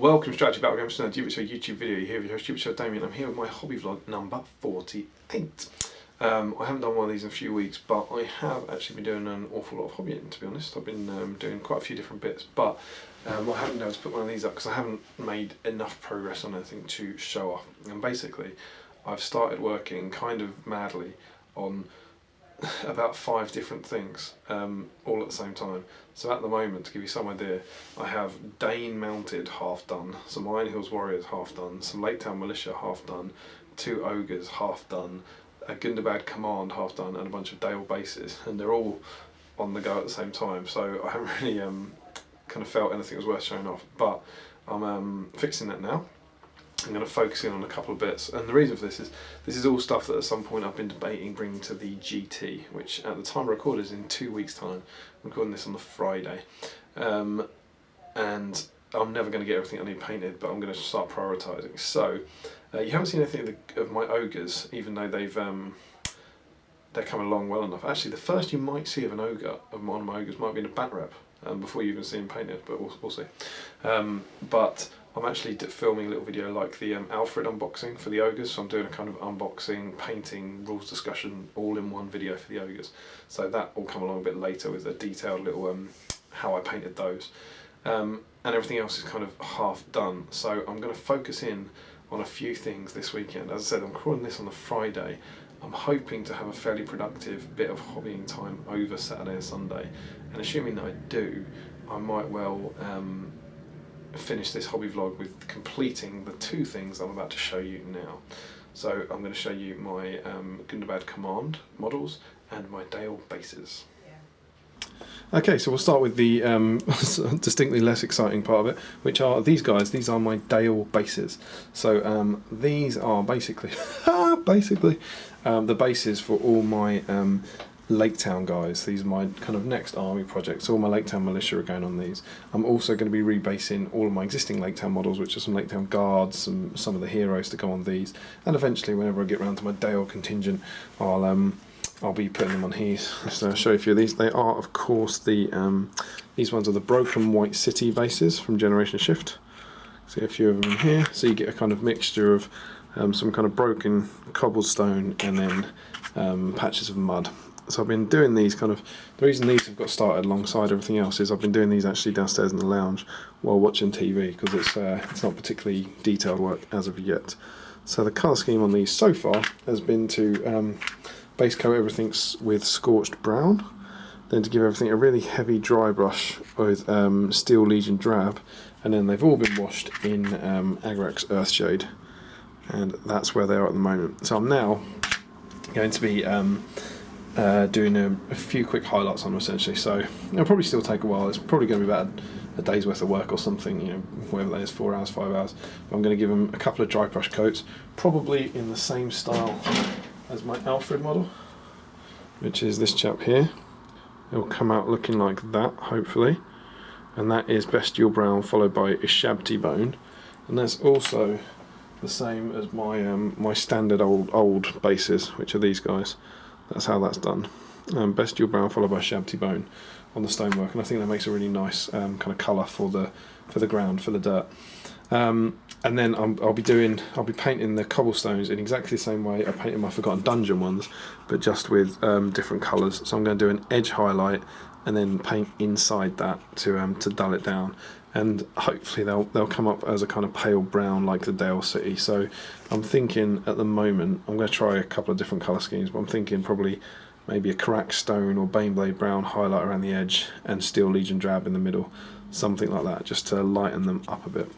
Welcome to Strategy Battle Games to GBHL YouTube video. You're here with your host GBHL Damian. I'm here with my hobby vlog number 48. I haven't done one of these in a few weeks, but I have actually been doing an awful lot of hobbying, to be honest. I've been doing quite a few different bits, but I haven't been able to put one of these up because I haven't made enough progress on anything to show off. And basically, I've started working kind of madly on about 5 different things all at the same time. So at the moment, to give you some idea, I have Dane mounted half done, some Iron Hills Warriors half done, some Lake-town Militia half done, 2 Ogres half done, a Gundabad Command half done, and a bunch of Dale bases, and they're all on the go at the same time. So I haven't really kind of felt anything was worth showing off, but I'm fixing that now. I'm going to focus in on a couple of bits, and the reason for this is all stuff that at some point I've been debating bringing to the GT, which at the time of record is in 2 weeks' time. I'm recording this on the Friday, and I'm never going to get everything I need painted, but I'm going to start prioritising. So you haven't seen anything of my ogres, even though they're coming along well enough. Actually, the first you might see of an ogre, of one of my ogres, might be in a bat rep before you even see him painted, but we'll see. But I'm actually filming a little video like the Alfred unboxing for the ogres, so I'm doing a kind of unboxing, painting, rules discussion, all in one video for the ogres. So that will come along a bit later with a detailed little how I painted those. And everything else is kind of half done. So I'm going to focus in on a few things this weekend. As I said, I'm recording this on the Friday. I'm hoping to have a fairly productive bit of hobbying time over Saturday and Sunday. And assuming that I do, I might well finish this hobby vlog with completing the 2 things I'm about to show you now. So I'm going to show you my Gundabad Command models and my Dale bases. Okay, so we'll start with the distinctly less exciting part of it, which are these guys. These are my Dale bases. So these are basically the bases for all my Lake-town guys. These are my kind of next army projects. All my Lake-town militia are going on these. I'm also going to be rebasing all of my existing Lake-town models, which are some Lake-town guards, some of the heroes to go on these, and eventually whenever I get around to my Dale contingent, I'll be putting them on here. So I'll show you a few of these. They are, of course, these ones are the Broken White City bases from Generation Shift. See a few of them in here. So you get a kind of mixture of some kind of broken cobblestone and then patches of mud. So I've been doing these the reason these have got started alongside everything else is I've been doing these actually downstairs in the lounge while watching TV, because it's not particularly detailed work as of yet. So the colour scheme on these so far has been to base coat everything with scorched brown, then to give everything a really heavy dry brush with Steel Legion drab, and then they've all been washed in Agrax Earthshade, and that's where they are at the moment. So I'm now going to be doing a few quick highlights on them essentially. So it'll probably still take a while. It's probably going to be about a day's worth of work or something, whatever that is, 4 hours, 5 hours. But I'm going to give them a couple of dry brush coats, probably in the same style as my Alfred model, which is this chap here. It'll come out looking like that, hopefully. And that is Bestial Brown followed by Ishabti Bone. And that's also the same as my my standard old bases, which are these guys. That's how that's done. Bestial Brown followed by Shabty Bone on the stonework, and I think that makes a really nice kind of colour for the ground, for the dirt. And then I'll be painting the cobblestones in exactly the same way I painted my Forgotten Dungeon ones, but just with different colours. So I'm going to do an edge highlight and then paint inside that to dull it down. And hopefully they'll come up as a kind of pale brown like the Dale City. So I'm thinking at the moment, I'm going to try a couple of different colour schemes, but I'm thinking probably maybe a Cracked Stone or Baneblade Brown highlight around the edge and Steel Legion drab in the middle, something like that, just to lighten them up a bit.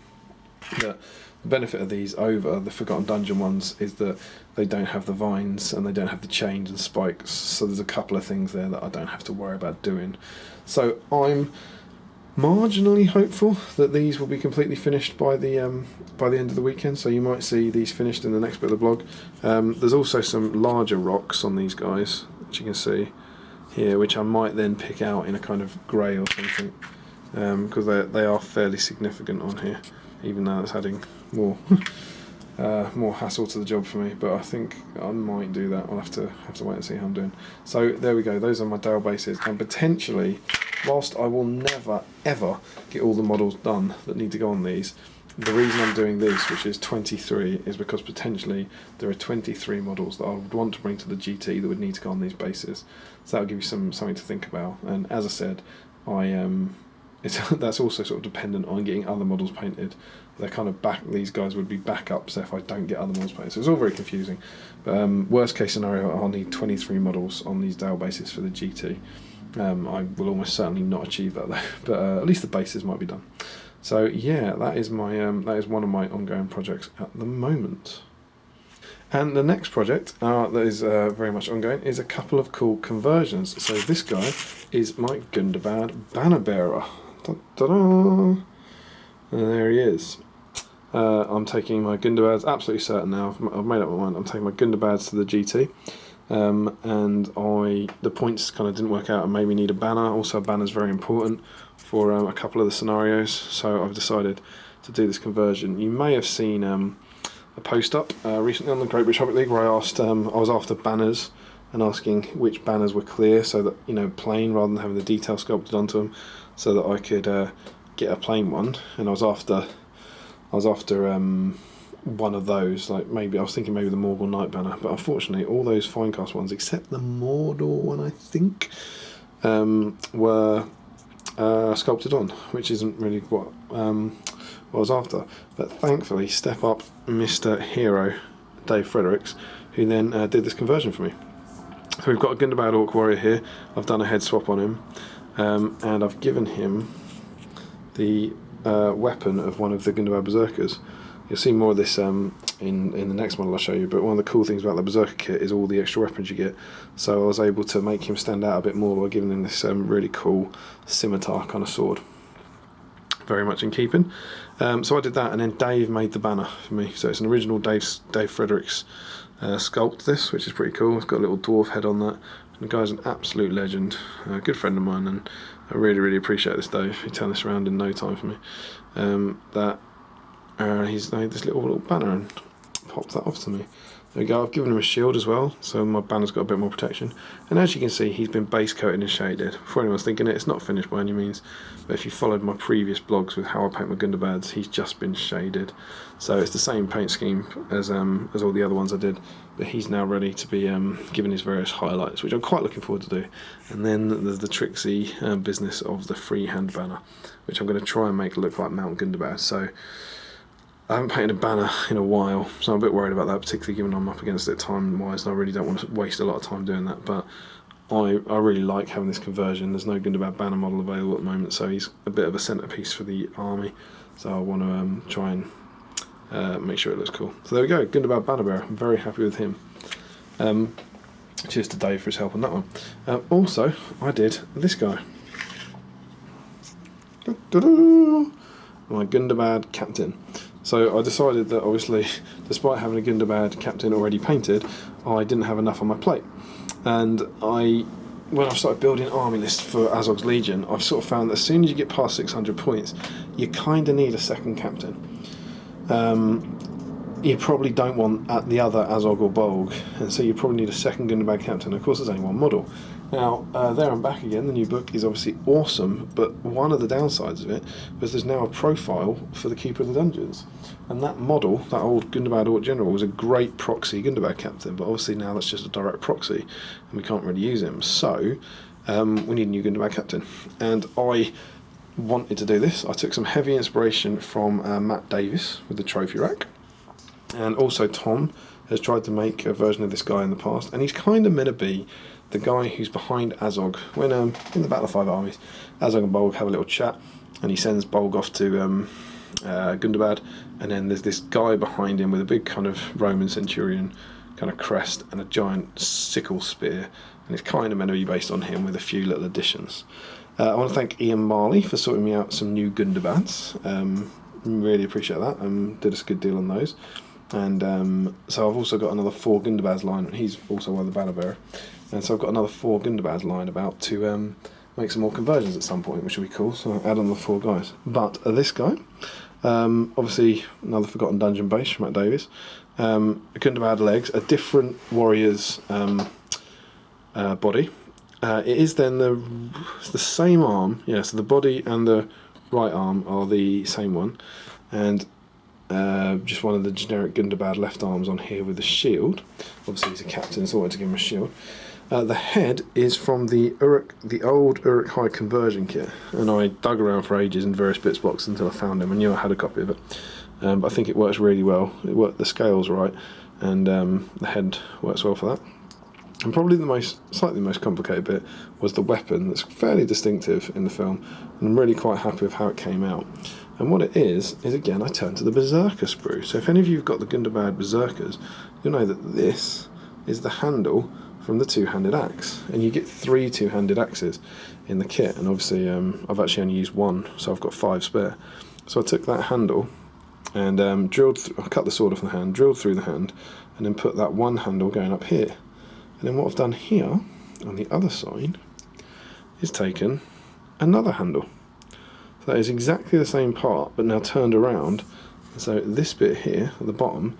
The benefit of these over the Forgotten Dungeon ones is that they don't have the vines and they don't have the chains and spikes, so there's a couple of things there that I don't have to worry about doing. So I'm marginally hopeful that these will be completely finished by the end of the weekend, so you might see these finished in the next bit of the vlog. There's also some larger rocks on these guys, which you can see here, which I might then pick out in a kind of grey or something, because they are fairly significant on here, even though it's adding more hassle to the job for me. But I think I might do that. I'll have to wait and see how I'm doing. So there we go. Those are my Dale bases, and potentially, whilst I will never ever get all the models done that need to go on these, the reason I'm doing this, which is 23, is because potentially there are 23 models that I would want to bring to the GT that would need to go on these bases. So that'll give you something to think about. And as I said, that's also sort of dependent on getting other models painted. They're kind of these guys would be backups if I don't get other models painted. So it's all very confusing. But worst case scenario, I'll need 23 models on these Dale bases for the GT. I will almost certainly not achieve that though, but at least the bases might be done. So yeah, that is my that is one of my ongoing projects at the moment. And the next project that is very much ongoing is a couple of cool conversions. So this guy is my Gundabad banner bearer. Ta-da! And there he is. I'm taking my Gundabads, absolutely certain now, I've made up my mind, I'm taking my Gundabads to the GT. And the points kind of didn't work out and made me need a banner. Also, a banner is very important for a couple of the scenarios, so I've decided to do this conversion. You may have seen a post up recently on the Great British Hobbit League where I was after banners and asking which banners were clear, so that plain rather than having the detail sculpted onto them, so that I could get a plain one. And I was after one of those, I was thinking maybe the Morgul Knight banner, but unfortunately all those Finecast ones except the Mordor one I think were sculpted on, which isn't really what I was after. But thankfully Step Up Mr. Hero Dave Fredericks, who then did this conversion for me. So we've got a Gundabad Orc Warrior here. I've done a head swap on him, and I've given him the weapon of one of the Gundabad Berserkers. You'll see more of this in the next model I'll show you, but one of the cool things about the Berserker kit is all the extra weapons you get. So I was able to make him stand out a bit more by giving him this really cool scimitar kind of sword. Very much in keeping. So I did that, and then Dave made the banner for me. So it's an original Dave Fredericks sculpt, this, which is pretty cool. It's got a little dwarf head on that. And the guy's an absolute legend, a good friend of mine, and I really, really appreciate this, Dave. He turned this around in no time for me. He's made this little banner and popped that off to me. There we go. I've given him a shield as well, so my banner's got a bit more protection. And as you can see, he's been base coated and shaded. Before anyone's thinking it's not finished by any means, but if you followed my previous blogs with how I paint my Gundabads, he's just been shaded. So it's the same paint scheme as all the other ones I did, but he's now ready to be given his various highlights, which I'm quite looking forward to do. And then there's the tricksy business of the freehand banner, which I'm going to try and make look like Mount Gundabad. So I haven't painted a banner in a while, so I'm a bit worried about that, particularly given I'm up against it time-wise, and I really don't want to waste a lot of time doing that. But I really like having this conversion. There's no Gundabad banner model available at the moment, so he's a bit of a centrepiece for the army. So I want to try and make sure it looks cool. So there we go, Gundabad banner bearer. I'm very happy with him. Cheers to Dave for his help on that one. Also, I did this guy. My Gundabad captain. So I decided that obviously, despite having a Gundabad captain already painted, I didn't have enough on my plate. And when I started building army lists for Azog's Legion, I've sort of found that as soon as you get past 600 points, you kind of need a second captain. You probably don't want the other Azog or Bolg, and so you probably need a second Gundabad captain. Of course, there's only one model. Now, There and Back Again, the new book, is obviously awesome, but one of the downsides of it was there's now a profile for the Keeper of the Dungeons. And that model, that old Gundabad Orc General, was a great proxy Gundabad captain, but obviously now that's just a direct proxy, and we can't really use him. So, we need a new Gundabad captain. And I wanted to do this. I took some heavy inspiration from Matt Davis with the trophy rack, and also Tom has tried to make a version of this guy in the past, and he's kind of meant to be the guy who's behind Azog. When in the Battle of Five Armies, Azog and Bolg have a little chat, and he sends Bolg off to Gundabad, and then there's this guy behind him with a big kind of Roman centurion kind of crest and a giant sickle spear, and it's kind of meant to be based on him with a few little additions. I want to thank Ian Marley for sorting me out some new Gundabads. Really appreciate that. Did us a good deal on those. And so I've also got another 4 Gundabads line. He's also one of the banner bearer. And so I've got another 4 Gundabads line about to make some more conversions at some point, which will be cool. So I'll add on the 4 guys. But this guy, obviously another Forgotten Dungeon base from Matt Davis. Gundabad legs, a different warrior's body. It is then the same arm. Yeah, so the body and the right arm are the same one. And just one of the generic Gundabad left arms on here with a shield. Obviously he's a captain, so I wanted to give him a shield. The head is from the old Uruk High conversion kit, and I dug around for ages in various bits boxes until I found him. I knew I had a copy of it, but I think it works really well. The scale's right, and the head works well for that. And probably slightly the most complicated bit was the weapon. That's fairly distinctive in the film, and I'm really quite happy with how it came out. And what it is again, I turned to the Berserker sprue. So if any of you have got the Gundabad Berserkers, you'll know that this is the handle from the two-handed axe, and you get 3 two-handed axes in the kit, and obviously I've actually only used 1, so I've got 5 spare. So I took that handle and I cut the sword off the hand, drilled through the hand, and then put that one handle going up here. And then what I've done here on the other side is taken another handle. So that is exactly the same part, but now turned around. So this bit here at the bottom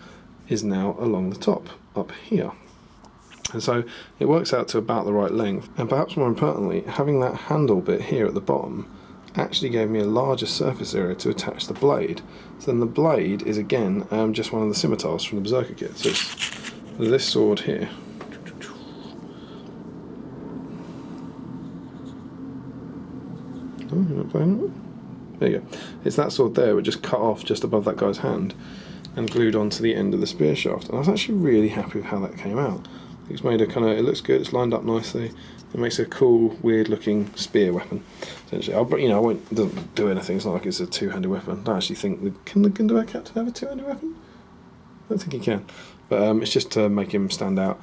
is now along the top, up here. And so it works out to about the right length. And perhaps more importantly, having that handle bit here at the bottom actually gave me a larger surface area to attach the blade. So then the blade is again just one of the scimitars from the Berserker kit. So it's this sword here. Oh, you're not playing it? There you go. It's that sword there, which just cut off just above that guy's hand and glued onto the end of the spear shaft. And I was actually really happy with how that came out. It's made a it looks good, it's lined up nicely. It makes a cool, weird looking spear weapon, essentially. It doesn't do anything, it's not like it's a two-handed weapon. I don't actually think, can the Gundabad captain have a two-handed weapon? I don't think he can. But it's just to make him stand out.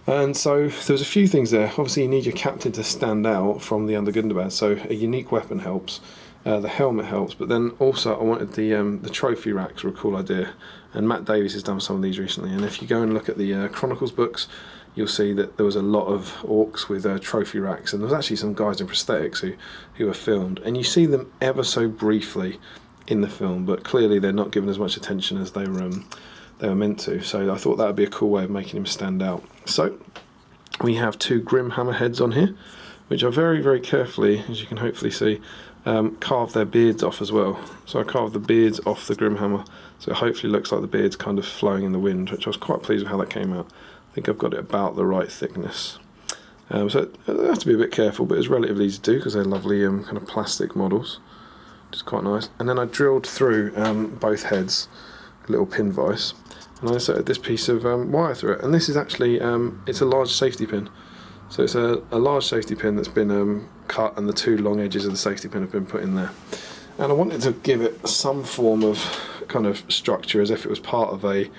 And so there was a few things there. Obviously you need your captain to stand out from the other Gundabad, so a unique weapon helps. The helmet helps, but then also I wanted the trophy racks were a cool idea, and Matt Davies has done some of these recently. And if you go and look at the Chronicles books, you'll see that there was a lot of orcs with trophy racks, and there was actually some guys in prosthetics who were filmed, and you see them ever so briefly in the film, but clearly they're not given as much attention as they were meant to. So I thought that would be a cool way of making him stand out. So we have 2 Grim Hammer heads on here, which are very, very carefully, as you can hopefully see, carved their beards off as well. So I carved the beards off the Grim Hammer, so it hopefully looks like the beard's kind of flowing in the wind, which I was quite pleased with how that came out. I think I've got it about the right thickness. So I have to be a bit careful, but it's relatively easy to do because they're lovely kind of plastic models, which is quite nice. And then I drilled through both heads, a little pin vise, and I inserted this piece of wire through it. And this is actually, it's a large safety pin. So it's a large safety pin that's been cut, and the 2 long edges of the safety pin have been put in there. And I wanted to give it some form of kind of structure as if it was part of a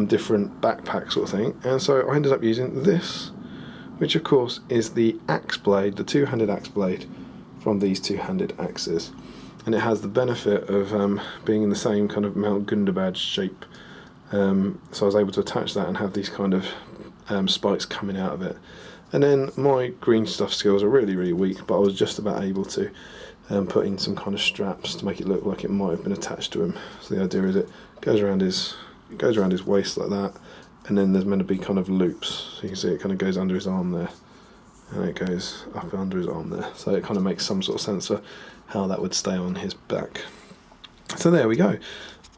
different backpack sort of thing. And so I ended up using this, which of course is the axe blade, the two-handed axe blade from these two-handed axes. And it has the benefit of being in the same kind of Mount Gundabad shape. So I was able to attach that and have these kind of spikes coming out of it. And then my green stuff skills are really, really weak, but I was just about able to put in some kind of straps to make it look like it might have been attached to him. So the idea is it goes around his waist like that, and then there's meant to be kind of loops. So you can see it kind of goes under his arm there, and it goes up under his arm there. So it kind of makes some sort of sense for how that would stay on his back. So there we go.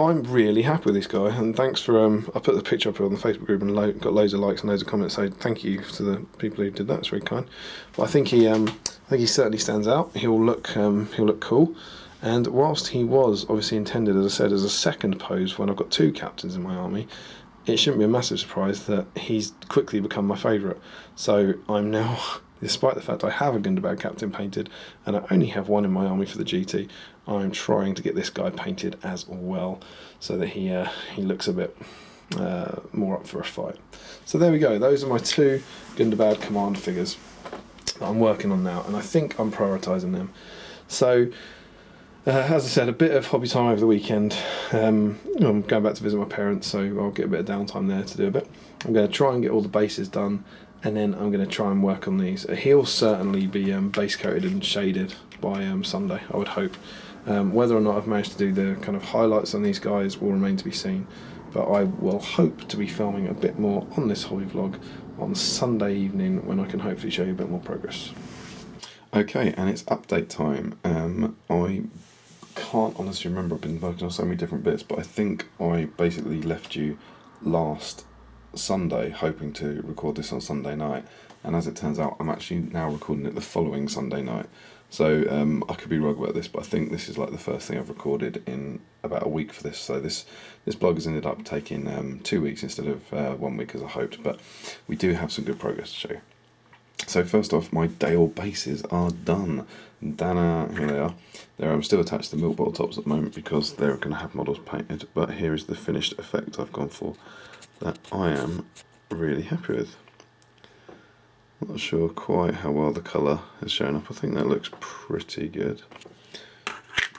I'm really happy with this guy, and thanks for I put the picture up on the Facebook group and got loads of likes and loads of comments. So thank you to the people who did that. It's very kind. But I think he certainly stands out. He'll look cool. And whilst he was obviously intended, as I said, as a second pose when I've got 2 captains in my army, it shouldn't be a massive surprise that he's quickly become my favourite. So I'm now, despite the fact I have a Gundabad captain painted and I only have 1 in my army for the GT, I'm trying to get this guy painted as well so that he looks a bit more up for a fight. So there we go. Those are my 2 Gundabad command figures that I'm working on now, and I think I'm prioritising them. So as I said, a bit of hobby time over the weekend. I'm going back to visit my parents, so I'll get a bit of downtime there to do a bit. I'm going to try and get all the bases done, and then I'm going to try and work on these. He'll certainly be base coated and shaded by Sunday, I would hope. Whether or not I've managed to do the kind of highlights on these guys will remain to be seen, but I will hope to be filming a bit more on this hobby vlog on Sunday evening, when I can hopefully show you a bit more progress. Okay, and it's update time. I can't honestly remember. I've been working on so many different bits, but I think I basically left you last Sunday hoping to record this on Sunday night, and as it turns out, I'm actually now recording it the following Sunday night. So I could be wrong about this, but I think this is like the first thing I've recorded in about a week for this. So this blog has ended up taking 2 weeks instead of 1 week as I hoped, but we do have some good progress to show you. So first off, my Dale bases are done. Here they are. They're still attached to the milk bottle tops at the moment because they're going to have models painted, but here is the finished effect I've gone for that I am really happy with. Not sure quite how well the colour has shown up. I think that looks pretty good.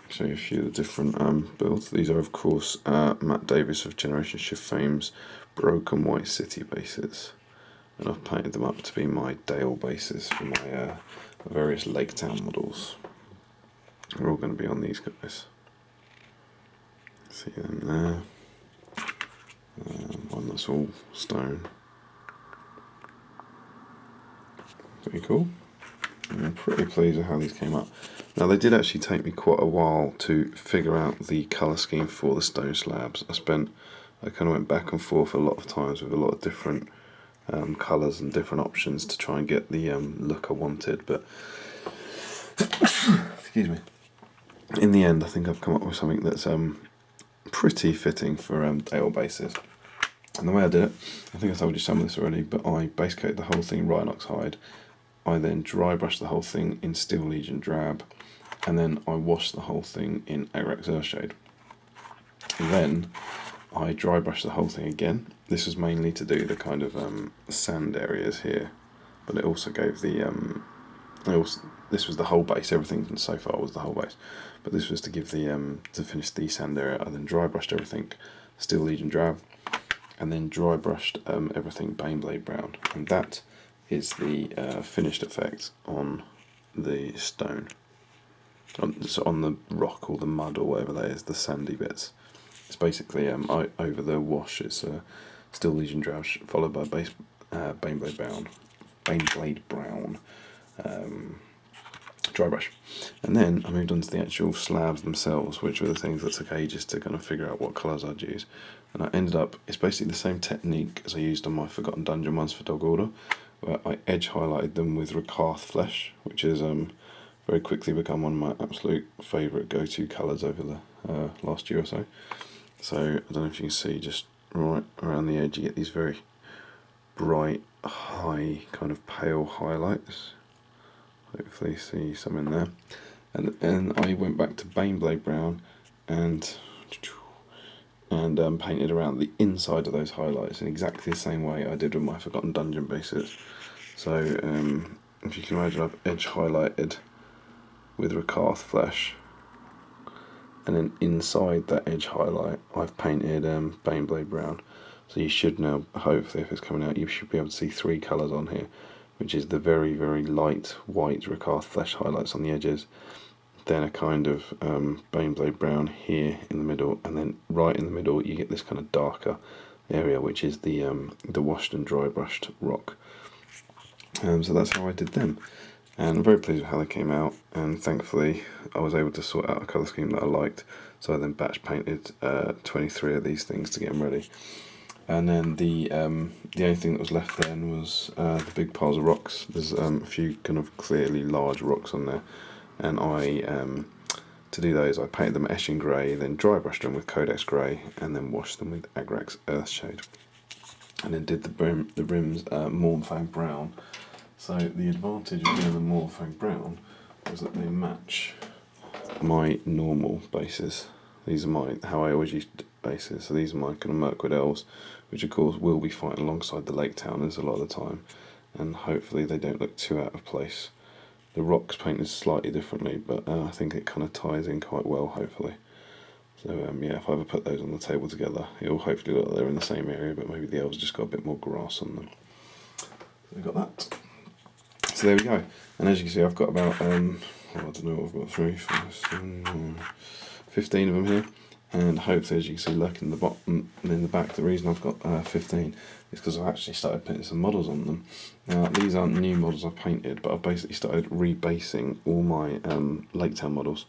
Show you a few of the different builds. These are, of course, Matt Davis of Generation Shift fame's Broken White City bases. And I've painted them up to be my Dale bases for my various Lake-town models. They're all going to be on these guys. See them there. One that's all stone. Pretty cool. I'm pretty pleased with how these came up. Now they did actually take me quite a while to figure out the colour scheme for the stone slabs. I kind of went back and forth a lot of times with a lot of different colours and different options to try and get the look I wanted, but excuse me. In the end, I think I've come up with something that's pretty fitting for Dale bases. And the way I did it, I think I told you some of this already, but I base coated the whole in Rhinox hide. I then dry brushed the whole thing in Steel Legion drab, and then I washed the whole thing in Agrax Earthshade. Then I dry brushed the whole thing again. This was mainly to do the kind of sand areas here, but it also gave the this was the whole base. Everything so far was the whole base, but this was to give the to finish the sand area. I then dry brushed everything Steel Legion drab, and then dry brushed everything Baneblade brown, and that is the finished effect on the stone, on the rock or the mud or whatever that is, the sandy bits. It's basically over the wash. It's Steel Legion drab followed by Baneblade brown dry brush, and then I moved on to the actual slabs themselves, which were the things that took ages to kind of figure out what colours I'd use. And I ended up, it's basically the same technique as I used on my Forgotten Dungeon ones for Dog Order, where I edge highlighted them with Rakarth Flesh, which has very quickly become one of my absolute favourite go-to colours over the last year or so. So I don't know if you can see, just right around the edge you get these very bright, high, kind of pale highlights. Hopefully see some in there. And then I went back to Baneblade brown and painted around the inside of those highlights in exactly the same way I did with my Forgotten Dungeon bases. So if you can imagine, I've edge highlighted with Rakarth Flesh, and then inside that edge highlight I've painted Baneblade brown. So you should now, hopefully if it's coming out, you should be able to see three colours on here, which is the very, very light white Rakarth Flesh highlights on the edges, then a kind of Baneblade brown here in the middle, and then right in the middle you get this kind of darker area, which is the washed and dry brushed rock. So that's how I did them, and I'm very pleased with how they came out, and thankfully I was able to sort out a colour scheme that I liked, so I then batch painted 23 of these things to get them ready. And then the only thing that was left then was the big piles of rocks. There's a few kind of clearly large rocks on there, and I to do those I painted them Eshin Grey, then dry brushed them with Codex Grey, and then washed them with Agrax Earthshade, and then did the rims Mornfang Brown. So the advantage of doing the Mornfang Brown was that they match my normal bases. These are how I always used to do bases. So these are my kind of Mirkwood Elves, which of course will be fighting alongside the Lake-towners a lot of the time, and hopefully they don't look too out of place. The rocks painted slightly differently, but I think it kind of ties in quite well, hopefully. So yeah, if I ever put those on the table together, it'll hopefully look like they're in the same area, but maybe the elves just got a bit more grass on them. So we've got that. So there we go. And as you can see, I've got about, I don't know, I've got 3, 4, 7, 15 of them here. And hopefully, as you can see, lurking in the bottom, in the back, the reason I've got 15 is because I've actually started painting some models on them. Now, these aren't new models I've painted, but I've basically started rebasing all my Lake-town models.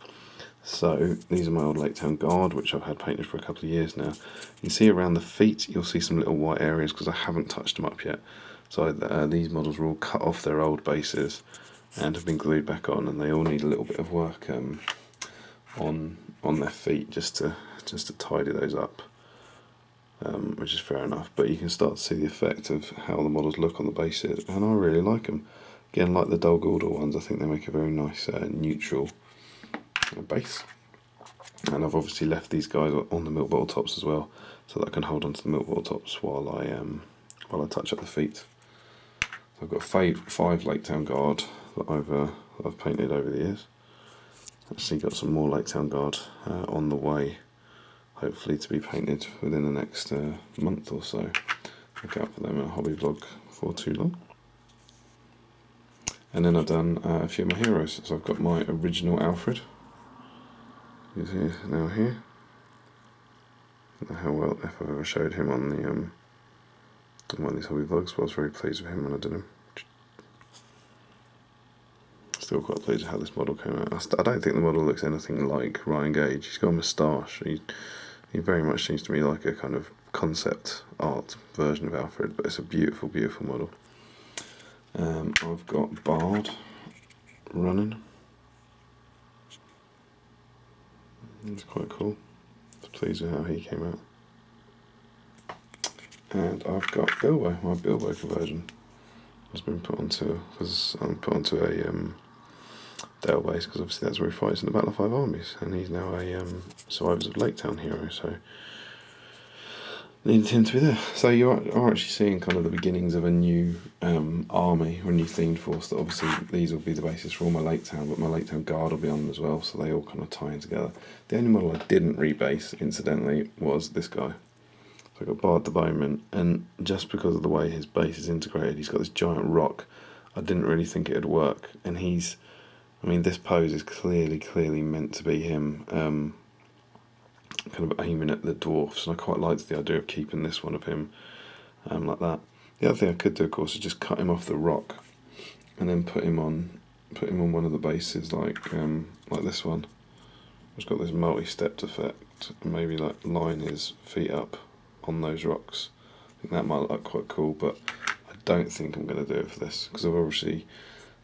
So these are my old Lake-town Guard, which I've had painted for a couple of years now. You can see around the feet, you'll see some little white areas because I haven't touched them up yet. So these models were all cut off their old bases and have been glued back on, and they all need a little bit of work on their feet just to tidy those up, which is fair enough. But you can start to see the effect of how the models look on the bases, and I really like them. Again, like the Dull Gouldal ones, I think they make a very nice neutral base. And I've obviously left these guys on the milk bottle tops as well, so that I can hold onto the milk bottle tops while I touch up the feet. So I've got five Lake-town Guard that I've painted over the years. Actually got some more Lake-town Guard on the way, hopefully to be painted within the next month or so. Look out for them in a hobby vlog before too long. And then I've done a few of my heroes. So I've got my original Alfred. He's here now here. I don't know how well, if I've ever showed him on the on one of these hobby vlogs, but I was very pleased with him when I did him. Still quite pleased with how this model came out. I don't think the model looks anything like Ryan Gage. He's got a moustache. He very much seems to me like a kind of concept art version of Alfred, but it's a beautiful, beautiful model. I've got Bard running. It's quite cool. I was pleased with how he came out. And I've got Bilbo, my Bilbo conversion. Has been put onto a Dale base, because obviously that's where he fights in the Battle of Five Armies, and he's now a Survivors of Lake-town hero, so needed him to be there. So you are actually seeing kind of the beginnings of a new army, or a new themed force. That obviously these will be the basis for all my Lake-town, but my Lake-town Guard will be on them as well, so they all kind of tie in together. The only model I didn't rebase, incidentally, was this guy. So I got Bard the Bowman, and just because of the way his base is integrated, he's got this giant rock. I didn't really think it'd work, and this pose is clearly meant to be him kind of aiming at the dwarfs, and I quite liked the idea of keeping this one of him like that. The other thing I could do, of course, is just cut him off the rock and then put him on one of the bases like this one. It's got this multi-stepped effect, and maybe like line his feet up on those rocks. I think that might look quite cool, but I don't think I'm going to do it for this, because I've obviously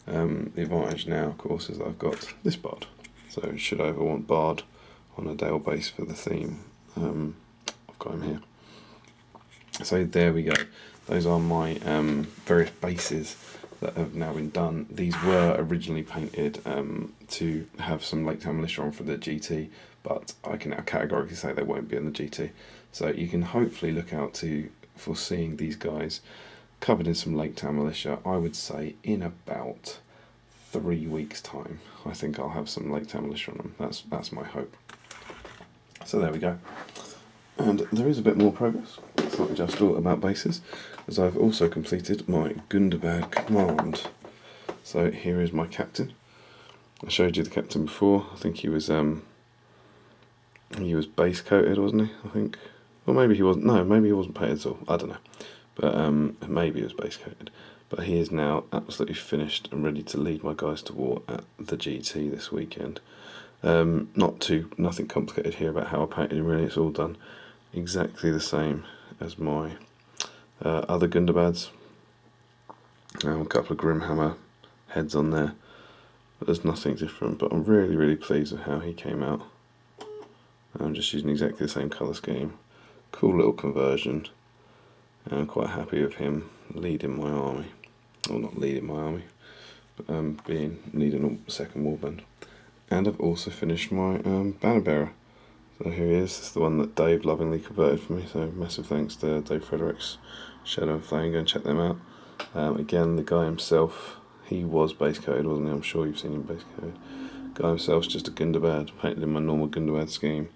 the advantage now, of course, is that I've got this Bard. So should I ever want Bard on a Dale base for the theme, I've got him here. So there we go. Those are my various bases that have now been done. These were originally painted to have some Lake-town Militia on for the GT, but I can now categorically say they won't be on the GT. So you can hopefully look out for seeing these guys covered in some Lake-town Militia. I would say in about 3 weeks' time, I think I'll have some Lake-town Militia on them. That's my hope. So there we go. And there is a bit more progress. It's not just all about bases, as I've also completed my Gundabad command. So here is my captain. I showed you the captain before. I think he was base coated, wasn't he? I think. Or maybe he wasn't. No, maybe he wasn't painted at all. I don't know. But maybe he was base coated. But he is now absolutely finished and ready to lead my guys to war at the GT this weekend. Nothing complicated here about how I painted him, really. It's all done exactly the same as my other Gundabads. A couple of Grimhammer heads on there, but there's nothing different. But I'm really pleased with how he came out. I'm just using exactly the same colour scheme. Cool little conversion. And I'm quite happy with him leading my army. Well, not leading my army, but leading the second warband. And I've also finished my banner bearer. So here he is. This is the one that Dave lovingly converted for me. So massive thanks to Dave Fredericks, Shadow and Flame. Go and check them out. Again, the guy himself, he was base coated, wasn't he? I'm sure you've seen him base coated. Guy himself's just a Gundabad, painted in my normal Gundabad scheme.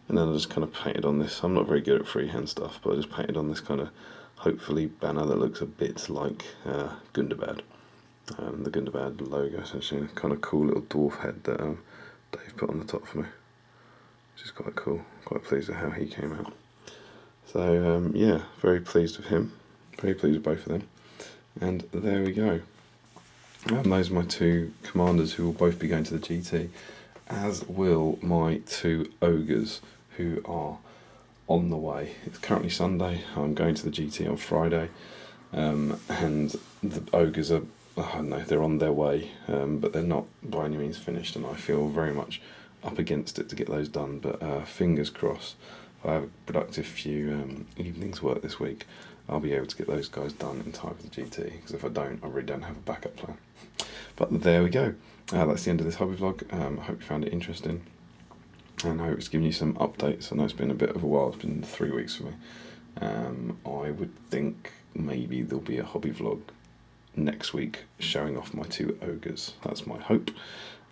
And then I just kind of painted on this. I'm not very good at freehand stuff, but I just painted on this kind of, hopefully, banner that looks a bit like Gundabad. The Gundabad logo, essentially. A kind of cool little dwarf head that Dave put on the top for me, which is quite cool. Quite pleased with how he came out. So yeah, very pleased with him. Very pleased with both of them. And there we go. And those are my two commanders who will both be going to the GT. as will my 2 ogres who are on the way. It's currently Sunday. I'm going to the GT on Friday, and the ogres are, I don't know, they're on their way, but they're not by any means finished, and I feel very much up against it to get those done. But fingers crossed, if I have a productive few evenings work this week, I'll be able to get those guys done in time for the GT, because if I don't, I really don't have a backup plan. But there we go. That's the end of this hobby vlog. I hope you found it interesting, and I hope it's given you some updates. I know it's been a bit of a while. It's been 3 weeks for me. I would think maybe there'll be a hobby vlog next week showing off my 2 ogres. That's my hope.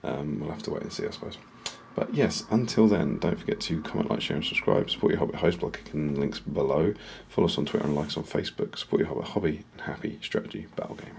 We'll have to wait and see, I suppose. But yes, until then, don't forget to comment, like, share and subscribe. Support your Hobbit host by clicking links below. Follow us on Twitter and like us on Facebook. Support your Hobbit hobby and happy strategy battle gaming.